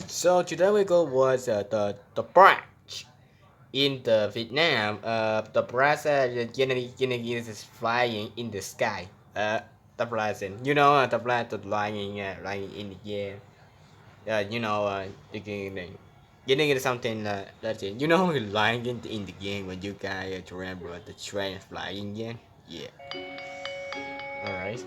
So today we go was the branch in the Vietnam. The branch generally is flying in the sky. The blessing. The branch flying in the air. The getting something that's it. Flying in the game when you guys remember the train flying in. Yeah. Alright.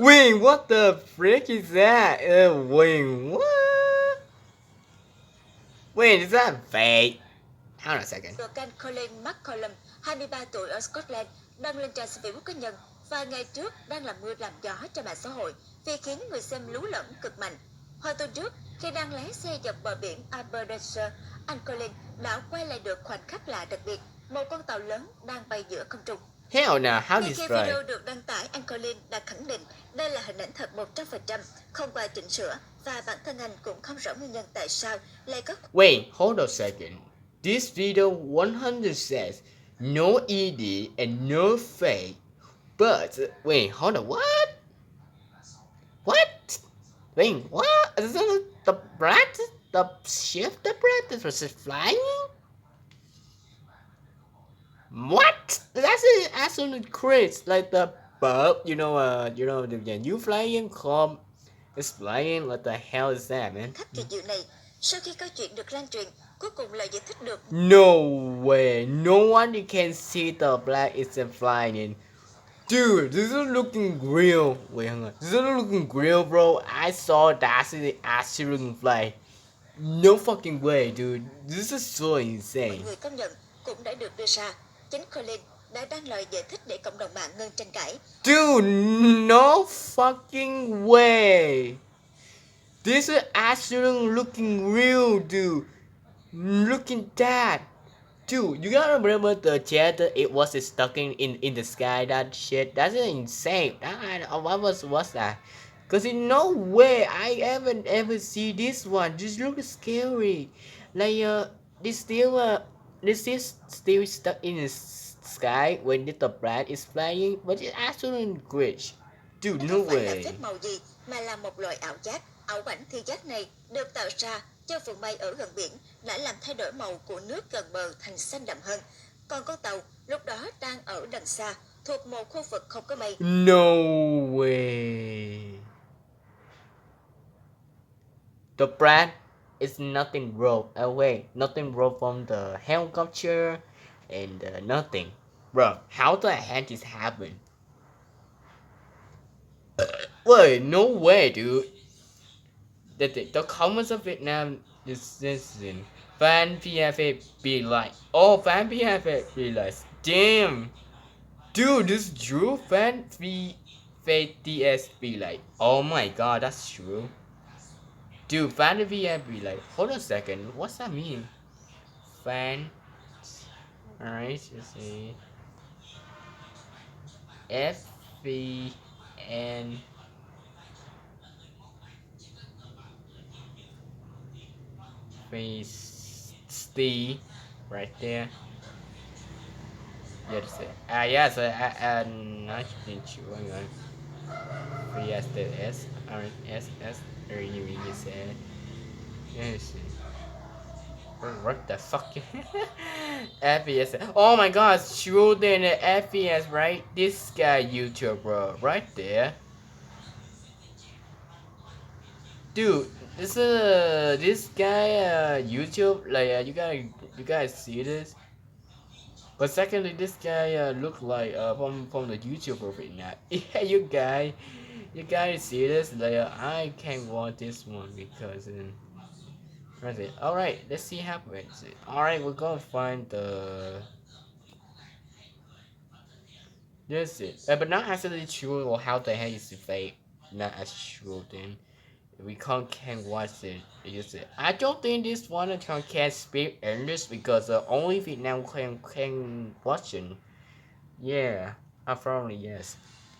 Wait, what the frick is that? Wait, what? Wait, is that fake? Hold on a second. Can Colin McCollum, 23 tuổi ở Scotland, đăng lên trang Facebook cá nhân vài ngày trước đang làm mưa làm gió trên mạng xã hội vì khiến người xem lú lẫn cực mạnh. Hồi tuần trước, khi đang lái xe dọc bờ biển Aberdeenshire, anh Colin đã quay lại được khoảnh khắc lạ đặc biệt, một con tàu lớn đang bay giữa không trung. Hell no, how Ngay this khi fly? video được đăng tải, anh Colin đã khẳng định đây là hình ảnh thật 100%, không qua chỉnh sửa và bản thân anh cũng không rõ nguyên nhân tại sao lại có. Wait, hold on a second. This video 100 says no ED and no fake. But wait, hold on, what? What? Wait, what? Is it the brat? The ship, the brat that was flying? What? That's an absolute craze. Like the bird, you flying come is flying. What the hell is that, man? Khách kỳ diệu này, sau khi câu chuyện được lan truyền, cuối cùng lại giải thích được. No way. No one can see the black isn't flying. Dude, this is looking real. Wait, hang on. This is looking real, bro. I saw that in the actual fly. No fucking way, dude. This is so Mọi insane. người công nhận cũng đã được đưa ra. Chính Colin đã đăng lời giải thích để cộng đồng mạng ngưng tranh cãi. Dude, no fucking way. This is actually looking real, dude. Look at that. Dude, you gotta remember the jet that it was stuck in the sky, that shit. That's insane. What's that? Cause in no way I ever see this one. This looks scary. Like this is still stuck in the sky when the bird is flying, but it's actually glitch. Dude, no Không phải là way. phép màu gì mà là một loại ảo giác. Ảo ảnh thị giác này được tạo ra do vùng mây ở gần biển đã làm thay đổi màu của nước gần bờ thành xanh đậm hơn. Còn con tàu lúc đó đang ở đằng xa, thuộc một khu vực không có mây. No way. The brand is nothing wrong. Away, nothing wrong from the helicopter and nothing. Bro, how the heck this happen? Wait, no way, dude. The comments of Vietnam is this in fan PFA be like, oh, fan PFA be like, damn, dude, this true fan TS be like, oh my god, that's true. Dude, fan PFA be like, hold on a second, what's that mean? Fan, alright, let's see. FVN face Steve right there. Yeah, that's it. Yes, I'm not sure. Yes, the S R S S or you said. Yes. What the fuck? FPS. Oh my god, sure then FPS, right? This guy YouTuber right there. Dude, this guy YouTube, like you guys see this? But secondly, this guy look like from the YouTuber right now. Yeah, you guys see this? Like I can't watch this one because that's it. All right, let's see how it's it. All right, we're gonna find the. This it, but not actually sure or how the heck is it fake. Not as sure then. We can't watch it. Use it. I don't think this one can speak English because only Vietnam can watch it. Yeah, I probably yes.